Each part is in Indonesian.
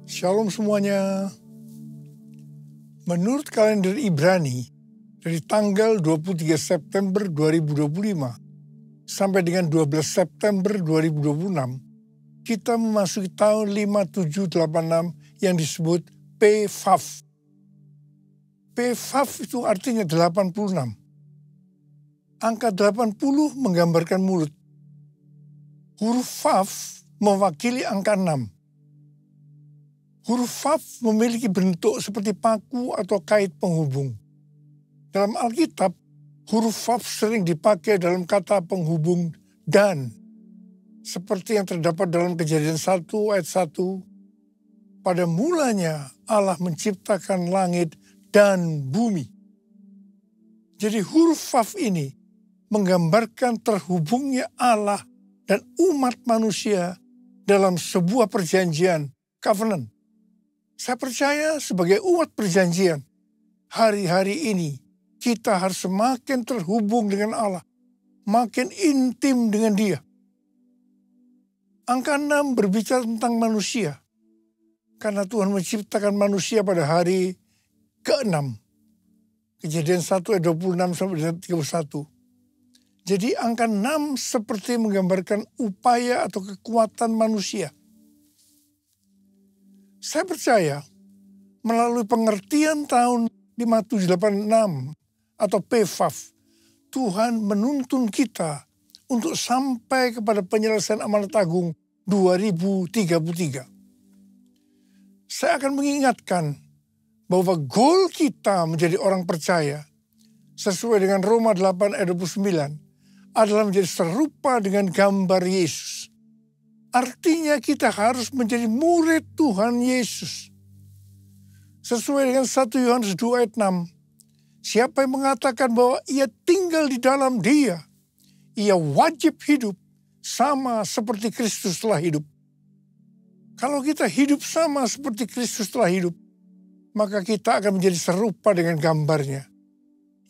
Shalom semuanya. Menurut kalender Ibrani, dari tanggal 23 September 2025 sampai dengan 12 September 2026, kita memasuki tahun 5786 yang disebut PVAV. PVAV itu artinya 86. Angka 80 menggambarkan mulut. Huruf VAV mewakili angka 6. Huruf VAV memiliki bentuk seperti paku atau kait penghubung. Dalam Alkitab, huruf VAV sering dipakai dalam kata penghubung dan. Seperti yang terdapat dalam Kejadian 1 ayat 1. Pada mulanya Allah menciptakan langit dan bumi. Jadi huruf VAV ini menggambarkan terhubungnya Allah dan umat manusia dalam sebuah perjanjian, covenant. Saya percaya sebagai umat perjanjian, hari-hari ini kita harus semakin terhubung dengan Allah, makin intim dengan Dia. Angka 6 berbicara tentang manusia, karena Tuhan menciptakan manusia pada hari ke-6. Kejadian 1 ayat 26 sampai 31. Jadi angka 6 seperti menggambarkan upaya atau kekuatan manusia. Saya percaya melalui pengertian tahun 5786 atau PVAV, Tuhan menuntun kita untuk sampai kepada penyelesaian amanat agung 2033. Saya akan mengingatkan bahwa goal kita menjadi orang percaya sesuai dengan Roma 8 ayat 29 adalah menjadi serupa dengan gambar Yesus. Artinya kita harus menjadi murid Tuhan Yesus. Sesuai dengan 1 Yohanes 2 ayat 6. Siapa yang mengatakan bahwa ia tinggal di dalam Dia, ia wajib hidup sama seperti Kristus telah hidup. Kalau kita hidup sama seperti Kristus telah hidup, maka kita akan menjadi serupa dengan gambarnya,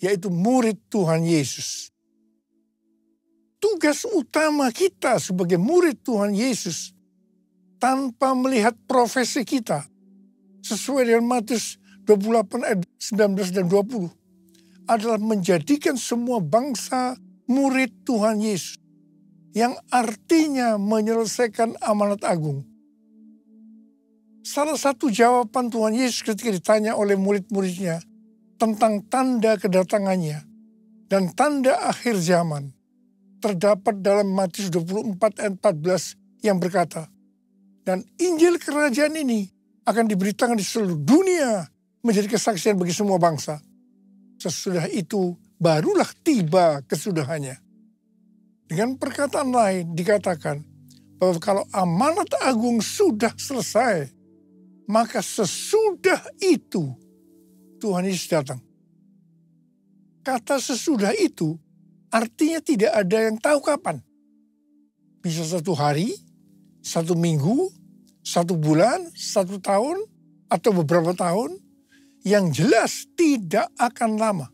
yaitu murid Tuhan Yesus. Tugas utama kita sebagai murid Tuhan Yesus tanpa melihat profesi kita sesuai dengan Matius 28 ayat 19 dan 20 adalah menjadikan semua bangsa murid Tuhan Yesus yang artinya menyelesaikan amanat agung. Salah satu jawaban Tuhan Yesus ketika ditanya oleh murid-muridnya tentang tanda kedatangannya dan tanda akhir zaman terdapat dalam Matius 24 ayat 14 yang berkata, dan Injil kerajaan ini akan diberitakan di seluruh dunia menjadi kesaksian bagi semua bangsa. Sesudah itu barulah tiba kesudahannya. Dengan perkataan lain dikatakan bahwa kalau amanat agung sudah selesai, maka sesudah itu Tuhan Yesus datang. Kata sesudah itu artinya tidak ada yang tahu kapan. Bisa 1 hari, 1 minggu, 1 bulan, 1 tahun, atau beberapa tahun. Yang jelas tidak akan lama.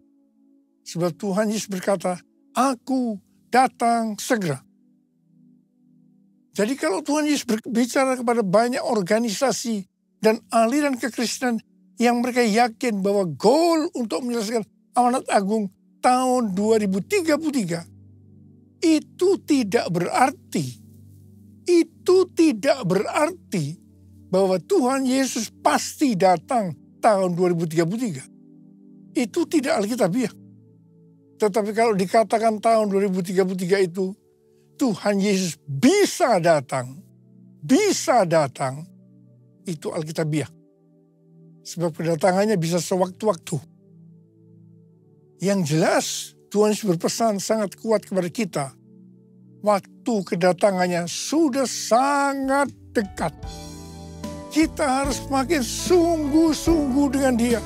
Sebab Tuhan Yesus berkata, Aku datang segera. Jadi kalau Tuhan Yesus berbicara kepada banyak organisasi dan aliran kekristenan yang mereka yakin bahwa goal untuk menyelesaikan amanat agung tahun 2033, itu tidak berarti bahwa Tuhan Yesus pasti datang tahun 2033. Itu tidak alkitabiah. Tetapi kalau dikatakan tahun 2033 itu Tuhan Yesus bisa datang, itu alkitabiah. Sebab kedatangannya bisa sewaktu-waktu. Yang jelas Tuhan Yesus berpesan sangat kuat kepada kita. Waktu kedatangannya sudah sangat dekat. Kita harus makin sungguh-sungguh dengan Dia.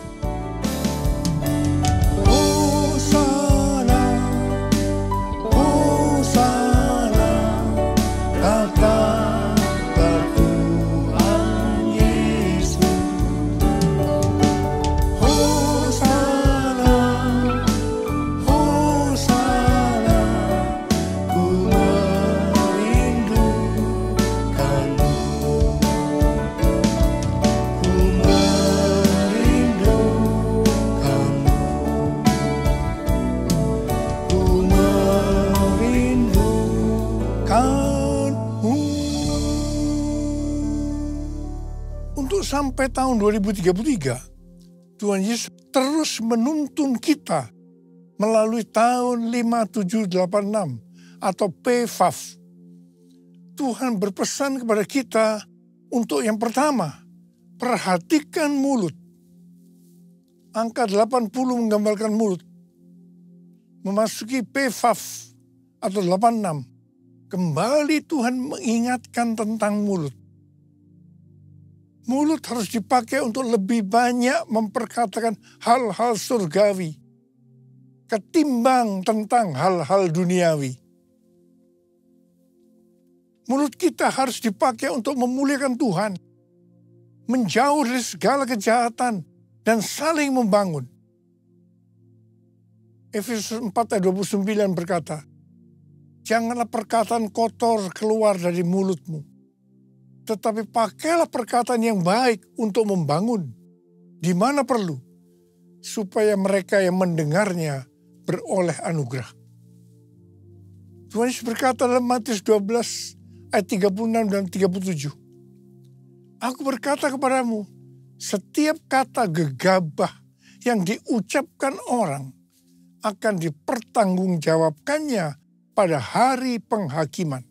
Hosana, Hosana, datanglah Tuhan Yesus. Hosana, Hosana, ku merindukanmu. sampai tahun 2033, Tuhan Yesus terus menuntun kita melalui tahun 5786 atau PFAF. Tuhan berpesan kepada kita untuk yang pertama, perhatikan mulut. Angka 80 menggambarkan mulut. Memasuki PFAF atau 86, kembali Tuhan mengingatkan tentang mulut. Mulut harus dipakai untuk lebih banyak memperkatakan hal-hal surgawi ketimbang tentang hal-hal duniawi. Mulut kita harus dipakai untuk memuliakan Tuhan, menjauh dari segala kejahatan, dan saling membangun. Efesus 4 ayat 29 berkata, janganlah perkataan kotor keluar dari mulutmu, tetapi pakailah perkataan yang baik untuk membangun, di mana perlu, supaya mereka yang mendengarnya beroleh anugerah. Tuhan Yesus berkata dalam Matius 12 ayat 36 dan 37. Aku berkata kepadamu, setiap kata gegabah yang diucapkan orang akan dipertanggungjawabkannya pada hari penghakiman.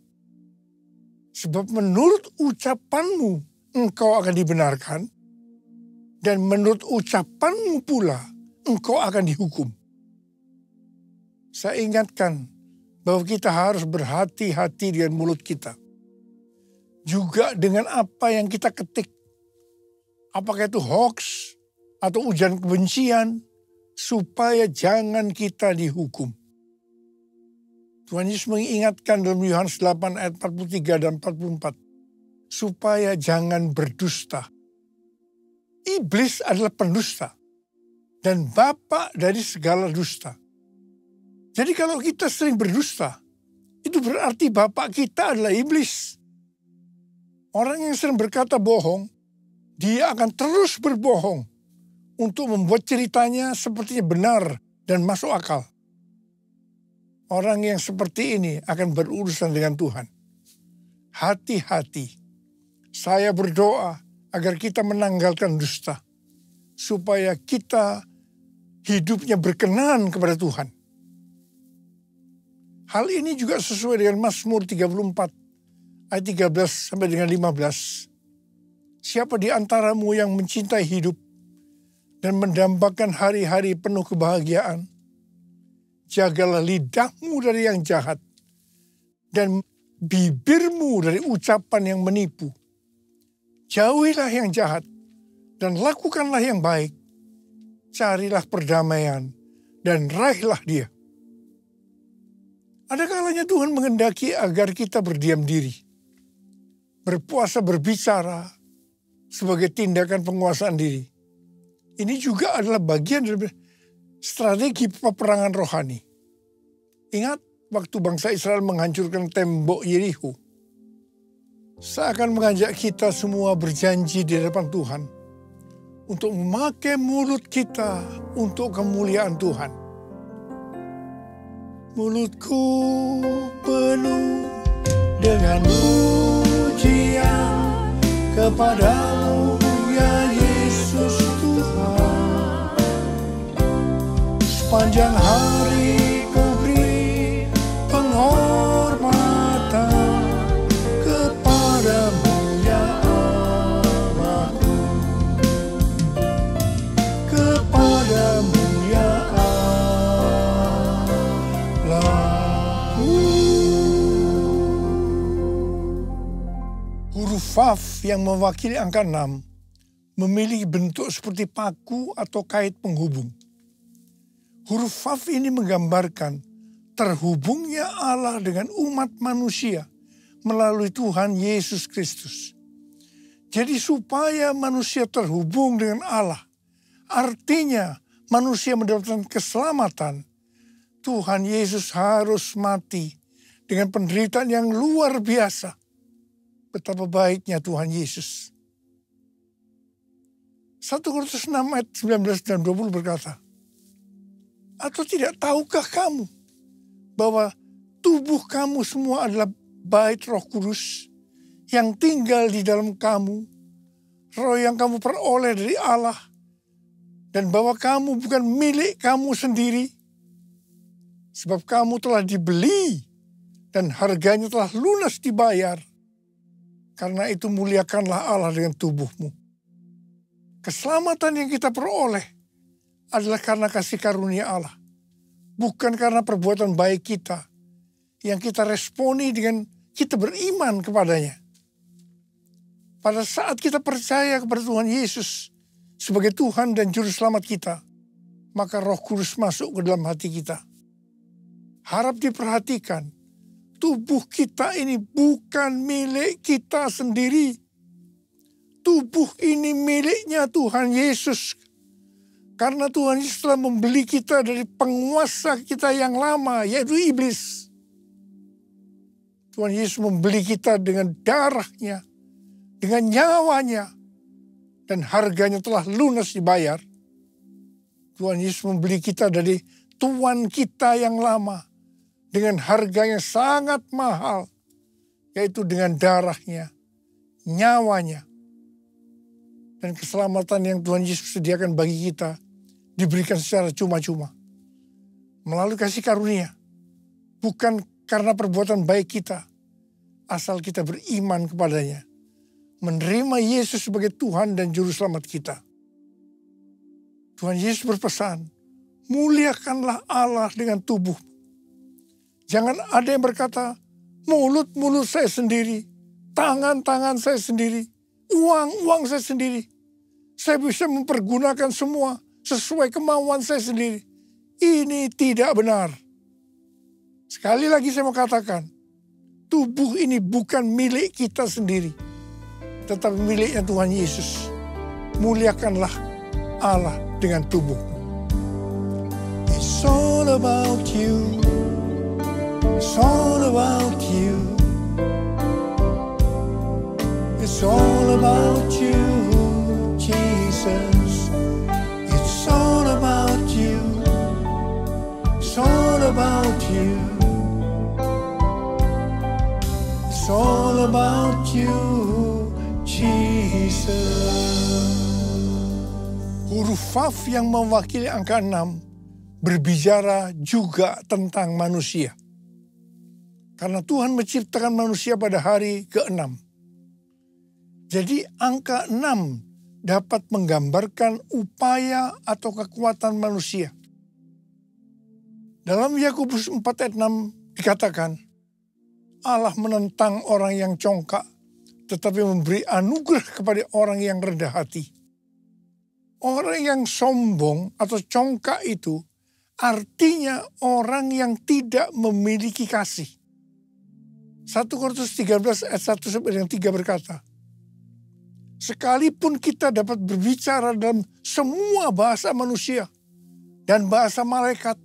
Sebab menurut ucapanmu engkau akan dibenarkan, dan menurut ucapanmu pula engkau akan dihukum. Saya ingatkan bahwa kita harus berhati-hati dengan mulut kita. Juga dengan apa yang kita ketik. Apakah itu hoax atau ujian kebencian, supaya jangan kita dihukum. Tuhan Yesus mengingatkan dalam Yohanes 8 ayat 43 dan 44. Supaya jangan berdusta. Iblis adalah pendusta. Dan bapa dari segala dusta. Jadi kalau kita sering berdusta, itu berarti bapak kita adalah iblis. Orang yang sering berkata bohong, dia akan terus berbohong untuk membuat ceritanya sepertinya benar dan masuk akal. Orang yang seperti ini akan berurusan dengan Tuhan. Hati-hati. Saya berdoa agar kita menanggalkan dusta. Supaya kita hidupnya berkenan kepada Tuhan. Hal ini juga sesuai dengan Mazmur 34 ayat 13 sampai dengan 15. Siapa di antaramu yang mencintai hidup dan mendambakan hari-hari penuh kebahagiaan? Jagalah lidahmu dari yang jahat dan bibirmu dari ucapan yang menipu. Jauhilah yang jahat dan lakukanlah yang baik. Carilah perdamaian dan raihlah dia. Ada kalanya Tuhan menghendaki agar kita berdiam diri. Berpuasa berbicara sebagai tindakan penguasaan diri. Ini juga adalah bagian dari strategi peperangan rohani. Ingat waktu bangsa Israel menghancurkan tembok Yerikho. Saya akan mengajak kita semua berjanji di hadapan Tuhan untuk memakai mulut kita untuk kemuliaan Tuhan. Mulutku penuh dengan pujian kepadamu ya Yesus Tuhan. Sepanjang hari ku beri penghormatan kepadamu ya Allahku. Kepadamu ya Allahku. Huruf Vav yang mewakili angka 6 memiliki bentuk seperti paku atau kait penghubung. Huruf Vav ini menggambarkan terhubungnya Allah dengan umat manusia melalui Tuhan Yesus Kristus. Jadi supaya manusia terhubung dengan Allah, artinya manusia mendapatkan keselamatan, Tuhan Yesus harus mati dengan penderitaan yang luar biasa. Betapa baiknya Tuhan Yesus. 1 Korintus 6 ayat 19 dan 20 berkata, atau tidak tahukah kamu bahwa tubuh kamu semua adalah bait Roh Kudus yang tinggal di dalam kamu, roh yang kamu peroleh dari Allah, dan bahwa kamu bukan milik kamu sendiri, sebab kamu telah dibeli dan harganya telah lunas dibayar. Karena itu muliakanlah Allah dengan tubuhmu. Keselamatan yang kita peroleh adalah karena kasih karunia Allah, bukan karena perbuatan baik kita yang kita responi dengan kita beriman kepadanya. Pada saat kita percaya kepada Tuhan Yesus sebagai Tuhan dan Juru Selamat kita, maka Roh Kudus masuk ke dalam hati kita. Harap diperhatikan, tubuh kita ini bukan milik kita sendiri. Tubuh ini miliknya Tuhan Yesus. Karena Tuhan Yesus telah membeli kita dari penguasa kita yang lama, yaitu iblis. Tuhan Yesus membeli kita dengan darahnya, dengan nyawanya, dan harganya telah lunas dibayar. Tuhan Yesus membeli kita dari tuan kita yang lama, dengan harga yang sangat mahal, yaitu dengan darahnya, nyawanya. Dan keselamatan yang Tuhan Yesus sediakan bagi kita diberikan secara cuma-cuma. Melalui kasih karunia. Bukan karena perbuatan baik kita. Asal kita beriman kepadanya. Menerima Yesus sebagai Tuhan dan Juru Selamat kita. Tuhan Yesus berpesan, muliakanlah Allah dengan tubuh. Jangan ada yang berkata, mulut-mulut saya sendiri, tangan-tangan saya sendiri, uang-uang saya sendiri. Saya bisa mempergunakan semua sesuai kemauan saya sendiri. Ini tidak benar. Sekali lagi saya mau katakan, tubuh ini bukan milik kita sendiri, tetapi miliknya Tuhan Yesus. Muliakanlah Allah dengan tubuh. It's all about you. It's all about you. It's all about you, Jesus. It's all about you. It's all about you. It's all about you, Jesus. Huruf Vav yang mewakili angka 6 berbicara juga tentang manusia. Karena Tuhan menciptakan manusia pada hari ke-6. Jadi angka 6 dapat menggambarkan upaya atau kekuatan manusia. Dalam Yakobus 4 ayat 6 dikatakan, Allah menentang orang yang congkak, tetapi memberi anugerah kepada orang yang rendah hati. Orang yang sombong atau congkak itu artinya orang yang tidak memiliki kasih. 1 Korintus 13 ayat 1 sampai 3 berkata, sekalipun kita dapat berbicara dalam semua bahasa manusia dan bahasa malaikat,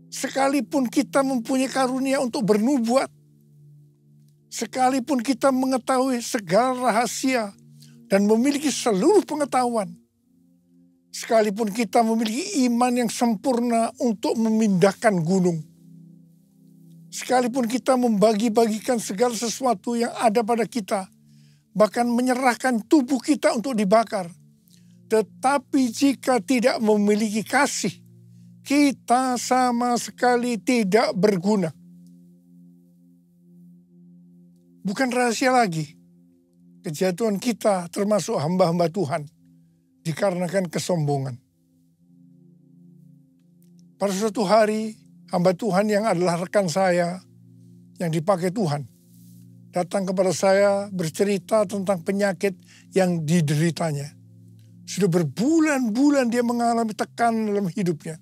sekalipun kita mempunyai karunia untuk bernubuat, sekalipun kita mengetahui segala rahasia dan memiliki seluruh pengetahuan, sekalipun kita memiliki iman yang sempurna untuk memindahkan gunung, sekalipun kita membagi-bagikan segala sesuatu yang ada pada kita, bahkan menyerahkan tubuh kita untuk dibakar, tetapi jika tidak memiliki kasih, kita sama sekali tidak berguna. Bukan rahasia lagi, kejatuhan kita termasuk hamba-hamba Tuhan dikarenakan kesombongan. Pada suatu hari, hamba Tuhan yang adalah rekan saya yang dipakai Tuhan datang kepada saya bercerita tentang penyakit yang dideritanya. Sudah berbulan-bulan dia mengalami tekanan dalam hidupnya.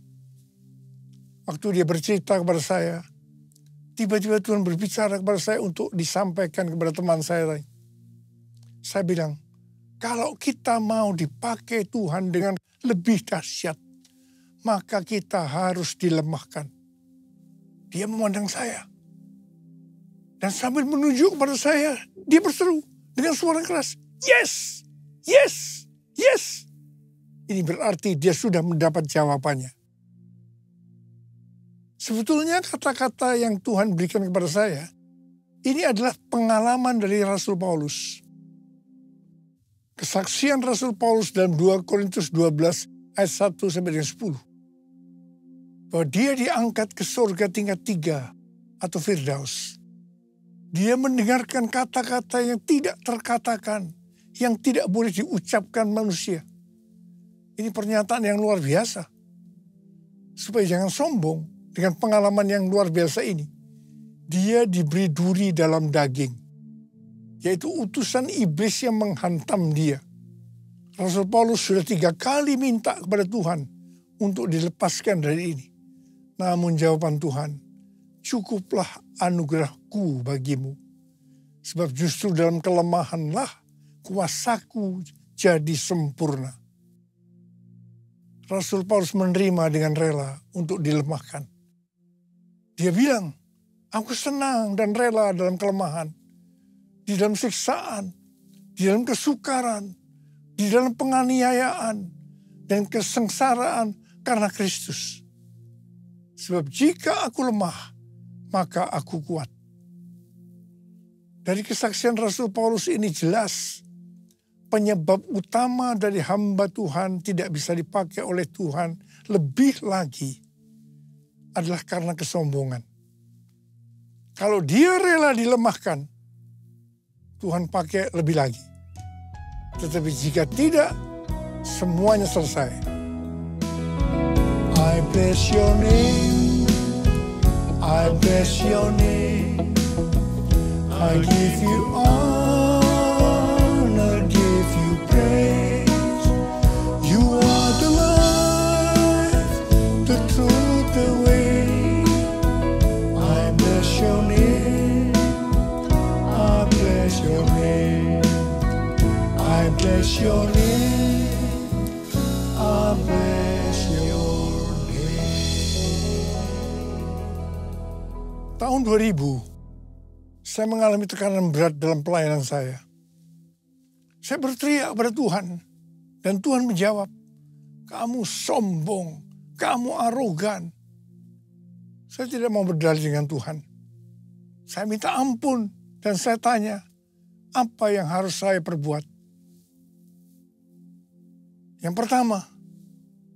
Waktu dia bercerita kepada saya, tiba-tiba Tuhan berbicara kepada saya untuk disampaikan kepada teman saya lain. Saya bilang, kalau kita mau dipakai Tuhan dengan lebih dahsyat, maka kita harus dilemahkan. Dia memandang saya. Dan sambil menunjuk kepada saya, dia berseru dengan suara keras, yes, yes, yes. Ini berarti dia sudah mendapat jawabannya. Sebetulnya kata-kata yang Tuhan berikan kepada saya, ini adalah pengalaman dari Rasul Paulus. Kesaksian Rasul Paulus dalam 2 Korintus 12 ayat 1 sampai dengan 10. Bahwa dia diangkat ke surga tingkat 3 atau Firdaus. Dia mendengarkan kata-kata yang tidak terkatakan, yang tidak boleh diucapkan manusia. Ini pernyataan yang luar biasa. Supaya jangan sombong dengan pengalaman yang luar biasa ini. Dia diberi duri dalam daging. Yaitu utusan iblis yang menghantam dia. Rasul Paulus sudah 3 kali minta kepada Tuhan untuk dilepaskan dari ini. Namun jawaban Tuhan, cukuplah anugerahku bagimu. Sebab justru dalam kelemahanlah kuasaku jadi sempurna. Rasul Paulus menerima dengan rela untuk dilemahkan. Dia bilang, aku senang dan rela dalam kelemahan. Di dalam siksaan, di dalam kesukaran, di dalam penganiayaan, dan kesengsaraan karena Kristus. Sebab jika aku lemah, maka aku kuat. Dari kesaksian Rasul Paulus ini jelas, penyebab utama dari hamba Tuhan tidak bisa dipakai oleh Tuhan lebih lagi adalah karena kesombongan. Kalau dia rela dilemahkan, Tuhan pakai lebih lagi. Tetapi jika tidak, semuanya selesai. I bless your name, I bless your name, I give you honor, give you praise. You are the life, the truth, the way. I bless your name, I bless your name, I bless your name, I bless your name. Tahun 2000, saya mengalami tekanan berat dalam pelayanan saya. Saya berteriak kepada Tuhan, dan Tuhan menjawab, kamu sombong, kamu arogan. Saya tidak mau berdalih dengan Tuhan. Saya minta ampun, dan saya tanya, apa yang harus saya perbuat? Yang pertama,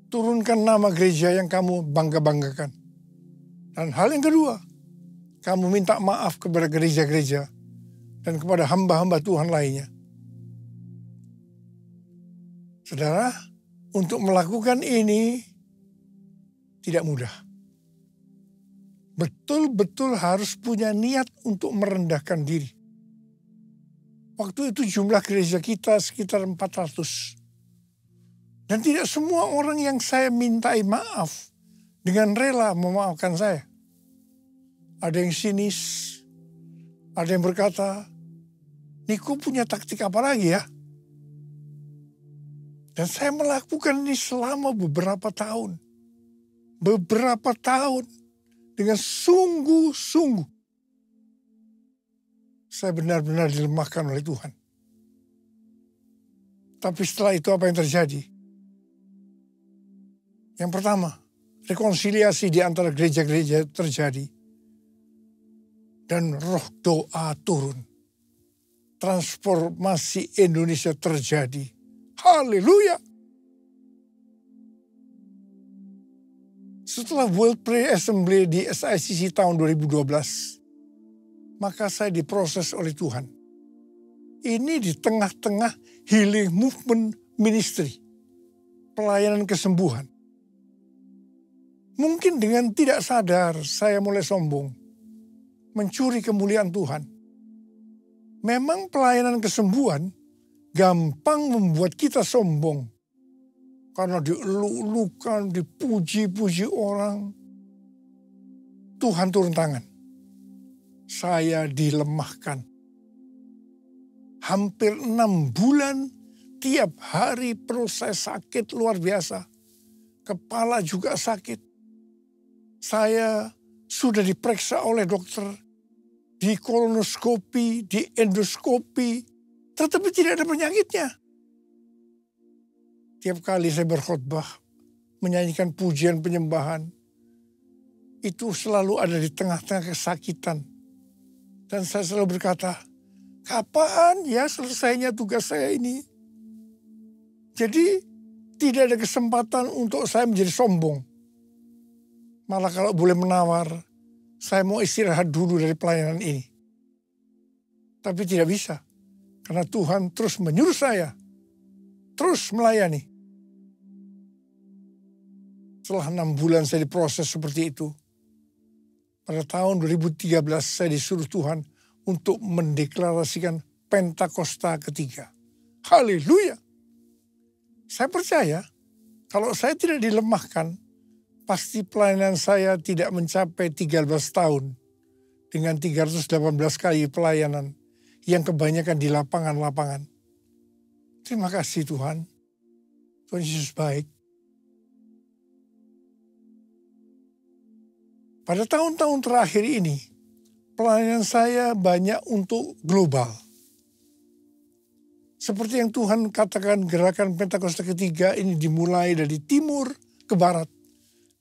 turunkan nama gereja yang kamu bangga-banggakan. Dan hal yang kedua, kamu minta maaf kepada gereja-gereja dan kepada hamba-hamba Tuhan lainnya. Saudara, untuk melakukan ini tidak mudah. Betul-betul harus punya niat untuk merendahkan diri. Waktu itu jumlah gereja kita sekitar 400. Dan tidak semua orang yang saya mintai maaf dengan rela memaafkan saya. Ada yang sinis, ada yang berkata, Niko punya taktik apa lagi ya? Dan saya melakukan ini selama beberapa tahun. Beberapa tahun dengan sungguh-sungguh. Saya benar-benar dilemahkan oleh Tuhan. Tapi setelah itu apa yang terjadi? Yang pertama, rekonsiliasi di antara gereja-gereja terjadi. Dan roh doa turun. Transformasi Indonesia terjadi. Haleluya. Setelah World Prayer Assembly di SICC tahun 2012, maka saya diproses oleh Tuhan. Ini di tengah-tengah healing movement ministry. Pelayanan kesembuhan. Mungkin dengan tidak sadar saya mulai sombong. Mencuri kemuliaan Tuhan. Memang pelayanan kesembuhan gampang membuat kita sombong. Karena dieluk-elukan, dipuji-puji orang. Tuhan turun tangan. Saya dilemahkan. Hampir 6 bulan, tiap hari perut saya sakit luar biasa. Kepala juga sakit. Saya sudah diperiksa oleh dokter, di kolonoskopi, di endoskopi, tetapi tidak ada penyakitnya. Tiap kali saya berkhotbah, menyanyikan pujian penyembahan, itu selalu ada di tengah-tengah kesakitan. Dan saya selalu berkata, kapan ya selesainya tugas saya ini? Jadi tidak ada kesempatan untuk saya menjadi sombong. Malah kalau boleh menawar, saya mau istirahat dulu dari pelayanan ini. Tapi tidak bisa. Karena Tuhan terus menyuruh saya terus melayani. Setelah 6 bulan saya diproses seperti itu. Pada tahun 2013 saya disuruh Tuhan untuk mendeklarasikan Pentakosta ketiga. Haleluya. Saya percaya kalau saya tidak dilemahkan, pasti pelayanan saya tidak mencapai 13 tahun dengan 318 kali pelayanan yang kebanyakan di lapangan-lapangan. Terima kasih Tuhan. Tuhan Yesus baik. Pada tahun-tahun terakhir ini, pelayanan saya banyak untuk global. Seperti yang Tuhan katakan, gerakan Pentakosta ketiga ini dimulai dari timur ke barat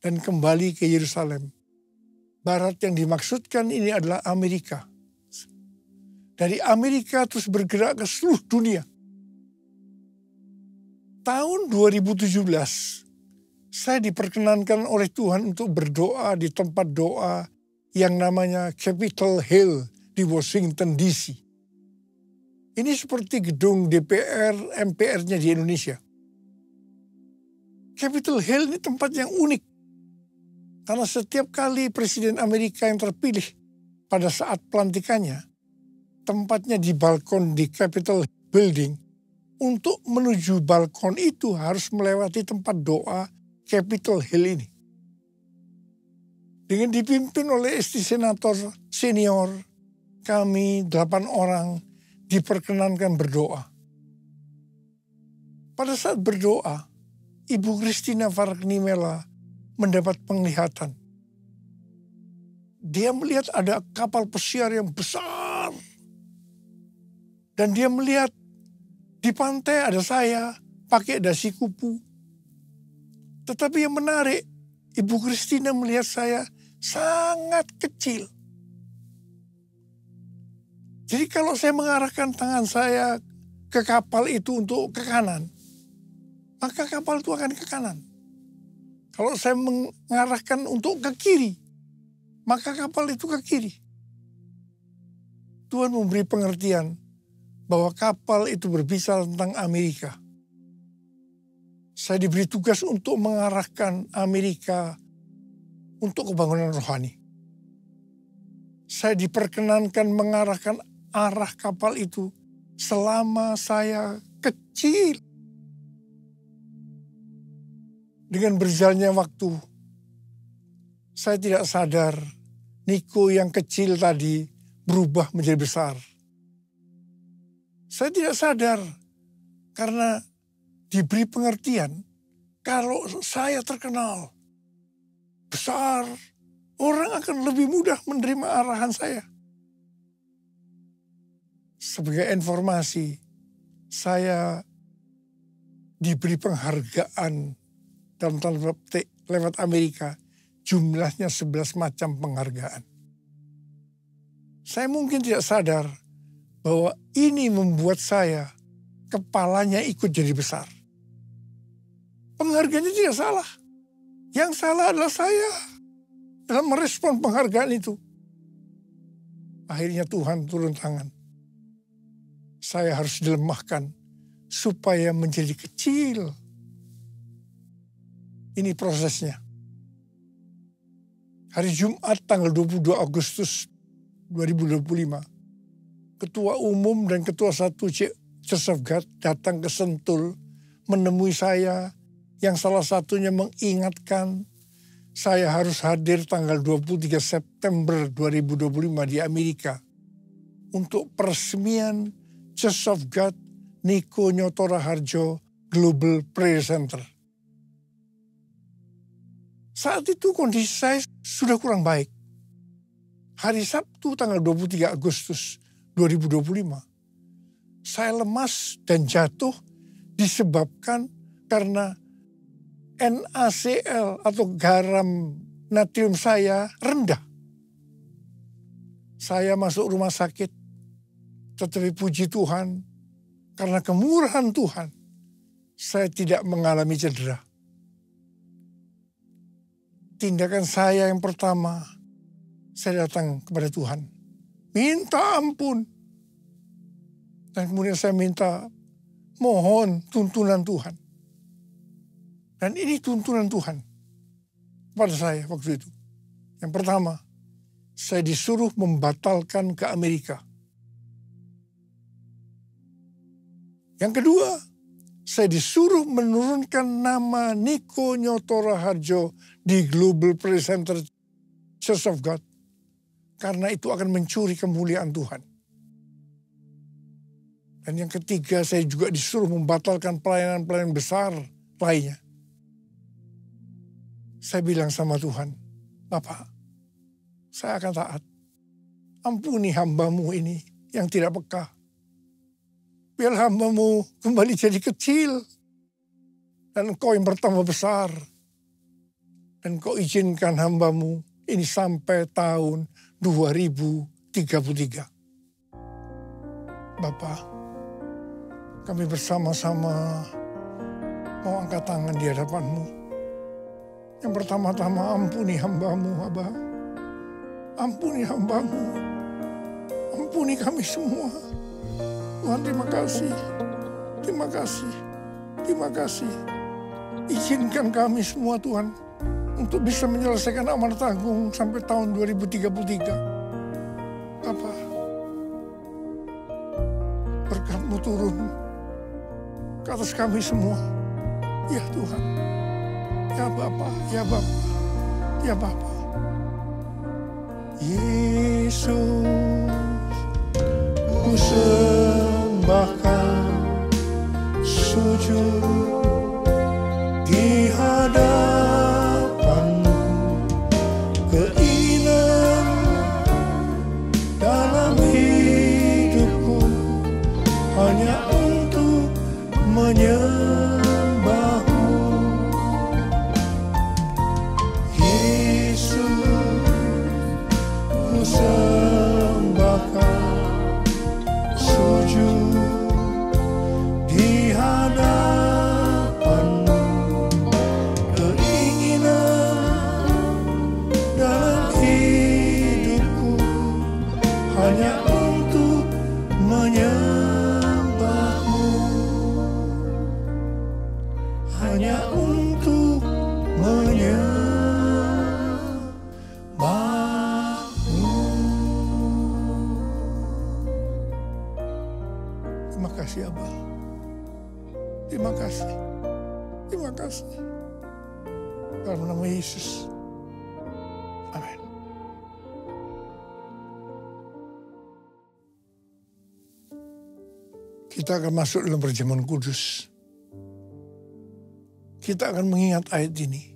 dan kembali ke Yerusalem. Barat yang dimaksudkan ini adalah Amerika. Dari Amerika terus bergerak ke seluruh dunia. Tahun 2017, saya diperkenankan oleh Tuhan untuk berdoa di tempat doa yang namanya Capitol Hill di Washington DC. Ini seperti gedung DPR, MPR-nya di Indonesia. Capitol Hill ini tempat yang unik. Karena setiap kali Presiden Amerika yang terpilih pada saat pelantikannya, tempatnya di balkon di Capitol Building. Untuk menuju balkon itu harus melewati tempat doa Capitol Hill ini. Dengan dipimpin oleh istri senator senior, kami 8 orang diperkenankan berdoa. Pada saat berdoa, Ibu Christina Fargnimela mendapat penglihatan. Dia melihat ada kapal pesiar yang besar. Dan dia melihat di pantai ada saya pakai dasi kupu. Tetapi yang menarik, Ibu Christina melihat saya sangat kecil. Jadi kalau saya mengarahkan tangan saya ke kapal itu untuk ke kanan, maka kapal itu akan ke kanan. Kalau saya mengarahkan untuk ke kiri, maka kapal itu ke kiri. Tuhan memberi pengertian bahwa kapal itu berbicara tentang Amerika. Saya diberi tugas untuk mengarahkan Amerika untuk kebangunan rohani. Saya diperkenankan mengarahkan arah kapal itu selama saya kecil. Dengan berjalannya waktu, saya tidak sadar Niko yang kecil tadi berubah menjadi besar. Saya tidak sadar karena diberi pengertian kalau saya terkenal besar, orang akan lebih mudah menerima arahan saya. Sebagai informasi, saya diberi penghargaan dalam tanda petik lewat Amerika, jumlahnya 11 macam penghargaan. Saya mungkin tidak sadar bahwa ini membuat saya kepalanya ikut jadi besar. Penghargaannya tidak salah. Yang salah adalah saya dalam merespon penghargaan itu. Akhirnya Tuhan turun tangan. Saya harus dilemahkan supaya menjadi kecil. Ini prosesnya. Hari Jumat tanggal 22 Agustus 2025, Ketua Umum dan Ketua 1 Church of God datang ke Sentul menemui saya, yang salah satunya mengingatkan saya harus hadir tanggal 23 September 2025 di Amerika untuk peresmian Church of God Niko Nyoto Raharjo Global Prayer Center. Saat itu kondisi saya sudah kurang baik. Hari Sabtu tanggal 23 Agustus 2025, saya lemas dan jatuh disebabkan karena NaCl atau garam natrium saya rendah. Saya masuk rumah sakit, tetapi puji Tuhan, karena kemurahan Tuhan, saya tidak mengalami cedera. Tindakan saya yang pertama, saya datang kepada Tuhan. Minta ampun. Dan kemudian saya minta, mohon tuntunan Tuhan. Dan ini tuntunan Tuhan pada saya waktu itu. Yang pertama, saya disuruh membatalkan ke Amerika. Yang kedua, saya disuruh menurunkan nama Niko Nyoto Raharjo di Global Prayer Center Church of God. Karena itu akan mencuri kemuliaan Tuhan. Dan yang ketiga, saya juga disuruh membatalkan pelayanan-pelayanan besar lainnya. Saya bilang sama Tuhan, Bapak, saya akan taat. Ampuni hamba-Mu ini yang tidak peka. Biar hamba-Mu kembali jadi kecil. Dan Engkau yang bertambah besar. Dan Engkau izinkan hamba-Mu ini sampai tahun 2033. Bapak, kami bersama-sama mau angkat tangan di hadapan-Mu. Yang pertama-tama ampuni hamba-Mu, Abah. Ampuni hamba-Mu. Ampuni kami semua. Tuhan, terima kasih. Terima kasih. Terima kasih. Izinkan kami semua, Tuhan, untuk bisa menyelesaikan amanat agung sampai tahun 2033. Bapa, berkat-Mu turun ke atas kami semua. Ya Tuhan. Ya Bapa, ya Bapa, ya Bapa. Yesus, ku sembahkan, sujud di hadapan-Mu, keinginan dalam hidupku hanya untuk menyembah-Mu. Yesus, ku sembahkan, sujud di hadapan-Mu, keinginan dalam hidupku hanya untuk menyembah-Mu, hanya untuk menyembah-Mu. Terima kasih, Abah. Terima kasih. Terima kasih. Dalam nama Yesus. Amin. Kita akan masuk dalam perjamuan kudus. Kita akan mengingat ayat ini.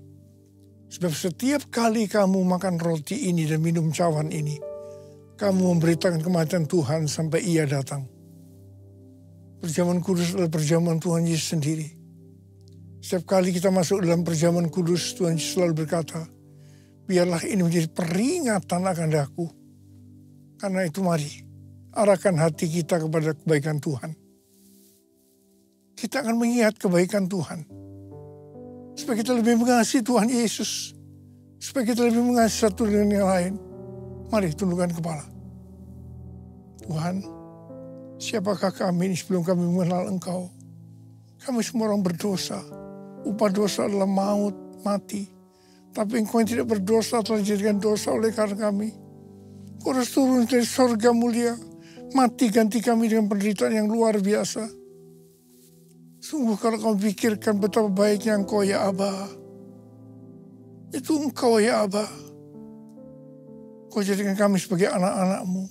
Sebab setiap kali kamu makan roti ini dan minum cawan ini, kamu memberitakan kematian Tuhan sampai Ia datang. Perjamuan kudus adalah perjamuan Tuhan Yesus sendiri. Setiap kali kita masuk dalam perjamuan kudus, Tuhan Yesus selalu berkata, biarlah ini menjadi peringatan akan aku. Karena itu mari, arahkan hati kita kepada kebaikan Tuhan. Kita akan mengingat kebaikan Tuhan. Supaya kita lebih mengasihi Tuhan Yesus. Supaya kita lebih mengasihi satu dengan yang lain. Mari tundukkan kepala. Tuhan, siapakah kami ini sebelum kami mengenal Engkau? Kami semua orang berdosa. Upah dosa adalah maut, mati. Tapi Engkau yang tidak berdosa telah dijadikan dosa oleh karena kami. Engkau harus turun dari sorga mulia. Mati ganti kami dengan penderitaan yang luar biasa. Sungguh kalau kau pikirkan betapa baiknya Engkau ya Abah. Itu Engkau ya Abah. Kau jadikan kami sebagai anak-anak-Mu.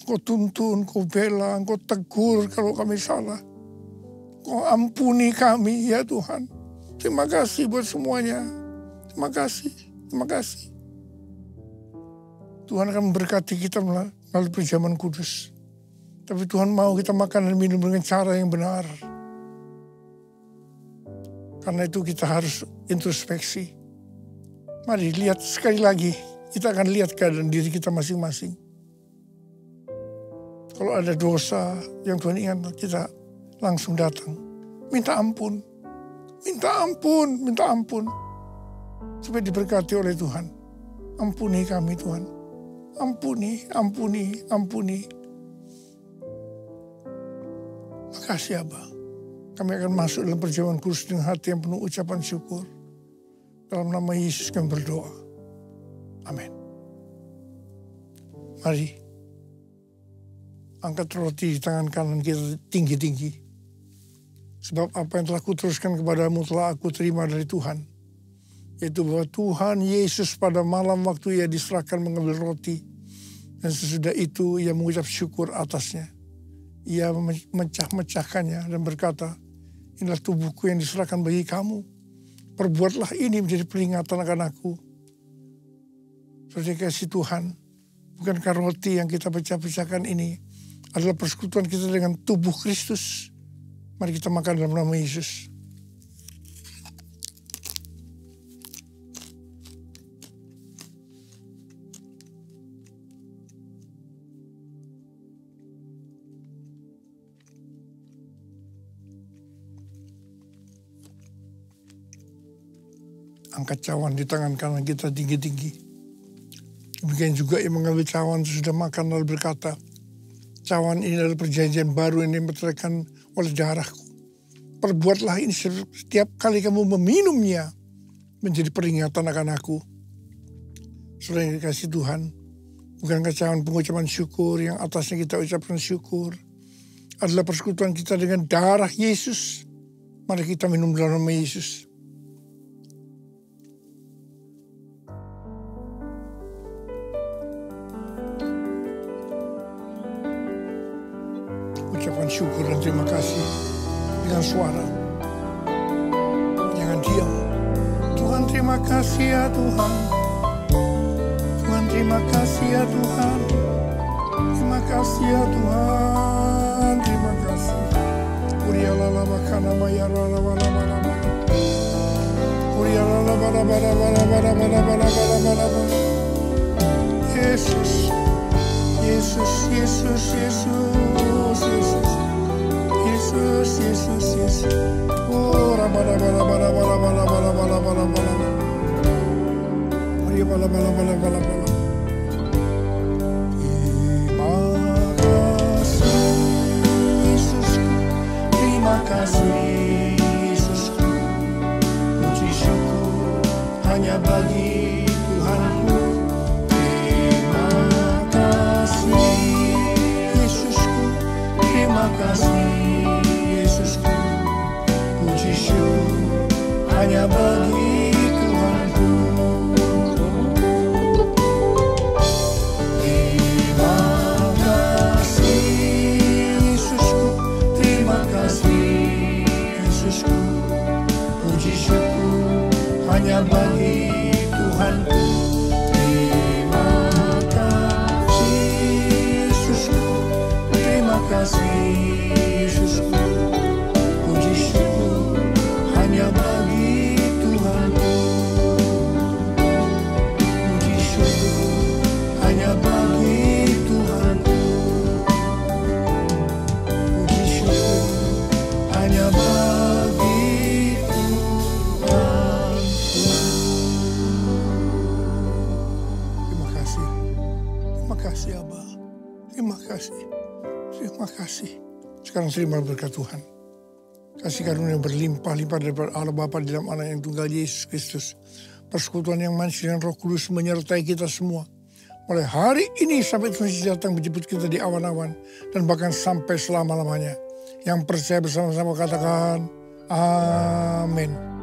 Kau tuntun, kau bela, kau tegur kalau kami salah. Kau ampuni kami ya Tuhan. Terima kasih buat semuanya. Terima kasih, terima kasih. Tuhan akan memberkati kita melalui perjamuan kudus. Tapi Tuhan mau kita makan dan minum dengan cara yang benar. Karena itu kita harus introspeksi. Mari lihat sekali lagi. Kita akan lihat keadaan diri kita masing-masing. Kalau ada dosa yang Tuhan ingat, kita langsung datang. Minta ampun. Minta ampun. Supaya diberkati oleh Tuhan. Ampuni kami Tuhan. Ampuni. Makasih Abah. Kami akan masuk dalam perjamuan kudus dengan hati yang penuh ucapan syukur. Dalam nama Yesus kami berdoa. Amin. Mari. Angkat roti di tangan kanan kita tinggi-tinggi. Sebab apa yang telah kuteruskan kepadamu telah aku terima dari Tuhan. Yaitu bahwa Tuhan Yesus pada malam waktu ia diserahkan mengambil roti. Dan sesudah itu ia mengucap syukur atasnya. Ia memecah-mecahkannya dan berkata, inilah tubuhku yang diserahkan bagi kamu. Perbuatlah ini menjadi peringatan akan aku. Saudara kasih Tuhan, bukankah roti yang kita pecah-pecahkan ini adalah persekutuan kita dengan tubuh Kristus? Mari kita makan dalam nama Yesus. Angkat cawan di tangan kanan kita tinggi-tinggi. Demikian juga yang mengambil cawan sudah makan lalu berkata, cawan ini adalah perjanjian baru yang dimeteraikan oleh darahku. Perbuatlah ini setiap kali kamu meminumnya menjadi peringatan akan aku. Saudara yang dikasih Tuhan, bukankah cawan pengucapan syukur yang atasnya kita ucapkan syukur adalah persekutuan kita dengan darah Yesus? Mari kita minum dalam nama Yesus. Ucapan syukur dan terima kasih dengan suara. Jangan diam. Tuhan terima kasih ya Tuhan. Tuhan terima kasih ya Tuhan. Terima kasih ya Tuhan. Terima kasih. Urialala makana mayarala wala wala wala. Urialala bara bara bara bara bara bara bara bara bara. Yesus. Yesus, Yesus, Yesus, Yesus, Yesus, Yesus, Yesus. Oh, rabala bala bala bala bala bala bala bala bala. Maria bala bala bala bala bala. Terima kasih Yesusku, terima kasih Yesusku. Puji syukur hanya bagi Tuhanku. Terima kasih Yesusku, puji syukur hanya bagi Tuhanku. Terima kasih Yesusku, terima kasih Yesusku, puji syukur hanya bagi Tuhanku. Terima kasih Yesusku, terima kasih Yesusku, puji syukur hanya bagi Tuhanku. Puji syukur hanya bagi Tuhanku. Puji syukur hanya bagi Tuhanku. Terima kasih. Terima kasih Abah. Terima kasih. Terima kasih. Sekarang terima berkat Tuhan. Kasih karunia berlimpah-limpah daripada Allah Bapa di dalam Anak yang tunggal Yesus Kristus. Persekutuan yang manis dengan Roh Kudus menyertai kita semua. Mulai hari ini sampai Tuhan Yesus datang menjemput kita di awan-awan. Dan bahkan sampai selama-lamanya. Yang percaya bersama-sama katakan, amin.